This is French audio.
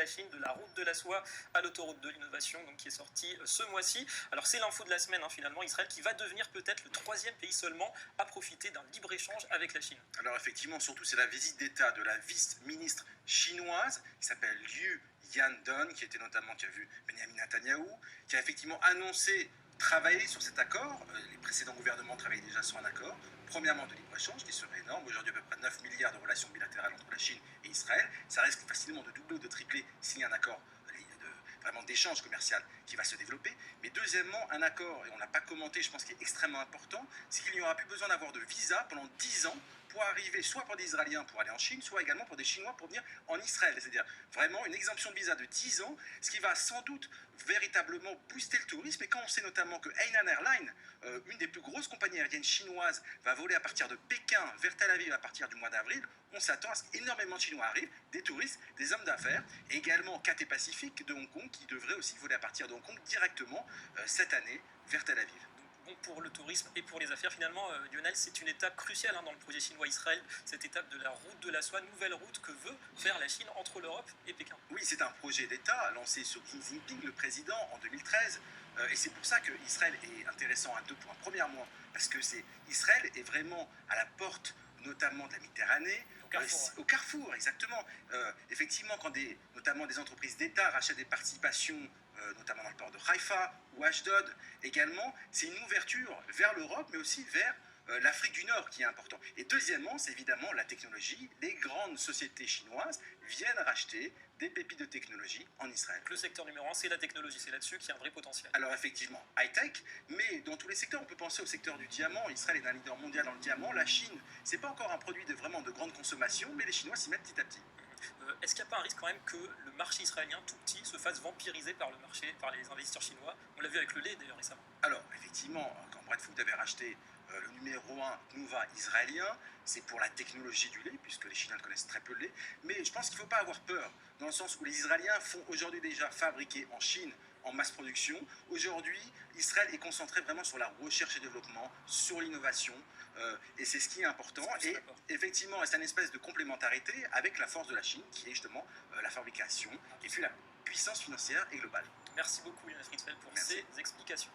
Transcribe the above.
la Chine, de la route de la soie à l'autoroute de l'innovation, donc qui est sortie ce mois-ci. Alors c'est l'info de la semaine, finalement, Israël qui va devenir peut-être le troisième pays seulement à profiter d'un libre-échange avec la Chine. Alors effectivement, surtout c'est la visite d'État de la vice-ministre chinoise qui s'appelle Liu Yandong, qui a vu Benjamin Netanyahou, qui a effectivement annoncé travailler sur cet accord. Les précédents gouvernements travaillaient déjà sur un accord, premièrement de libre-échange, qui serait énorme. Aujourd'hui, à peu près 9 milliards de relations bilatérales entre la Chine et Israël. Ça risque facilement de doubler ou de tripler s'il y a un accord vraiment d'échange commercial qui va se développer. Mais deuxièmement, un accord, et on ne l'a pas commenté, je pense qu'il est extrêmement important, c'est qu'il n'y aura plus besoin d'avoir de visa pendant 10 ans pour arriver, soit pour des Israéliens pour aller en Chine, soit également pour des Chinois pour venir en Israël. C'est-à-dire vraiment une exemption de visa de 10 ans, ce qui va sans doute véritablement booster le tourisme. Et quand on sait notamment que Hainan Airlines, une des plus grosses compagnies aériennes chinoises, va voler à partir de Pékin vers Tel Aviv à partir du mois d'avril, on s'attend à ce qu'énormément de Chinois arrivent, des touristes, des hommes d'affaires, et également Cathay Pacific de Hong Kong, qui devrait aussi voler à partir de Hong Kong directement cette année vers Tel Aviv. Bon pour le tourisme et pour les affaires. Finalement, Lionel, c'est une étape cruciale dans le projet chinois-Israël, cette étape de la route de la soie, nouvelle route que veut faire la Chine entre l'Europe et Pékin. Oui, c'est un projet d'État lancé sur Xi Jinping, le président, en 2013. Et c'est pour ça que Israël est intéressant à 2 points. Premièrement, parce que Israël est vraiment à la porte notamment de la Méditerranée, au Carrefour, exactement. Effectivement, quand notamment des entreprises d'État rachètent des participations, notamment dans le port de Haïfa ou Ashdod, également, c'est une ouverture vers l'Europe, mais aussi vers l'Afrique du Nord qui est important. Et deuxièmement, c'est évidemment la technologie. Les grandes sociétés chinoises viennent racheter des pépites de technologie en Israël. Le secteur numéro 1, c'est la technologie. C'est là-dessus qu'il y a un vrai potentiel. Alors effectivement, high-tech, mais dans tous les secteurs, on peut penser au secteur du diamant. Israël est un leader mondial dans le diamant. La Chine, c'est pas encore un produit vraiment de grande consommation, mais les Chinois s'y mettent petit à petit. Est-ce qu'il n'y a pas un risque quand même que le marché israélien tout petit se fasse vampiriser par le marché, par les investisseurs chinois? On l'a vu avec le lait d'ailleurs récemment. Alors effectivement, quand Bradfood avait racheté le numéro 1 Tnuva israélien, c'est pour la technologie du lait, puisque les Chinois connaissent très peu le lait, mais je pense qu'il ne faut pas avoir peur, dans le sens où les Israéliens font aujourd'hui déjà fabriquer en Chine en masse production. Aujourd'hui, Israël est concentré vraiment sur la recherche et développement, sur l'innovation, et c'est ce qui est important. Et effectivement, c'est une espèce de complémentarité avec la force de la Chine, qui est justement la fabrication, et puis la puissance financière et globale. Merci beaucoup Lionel Fritzfeld pour ces explications.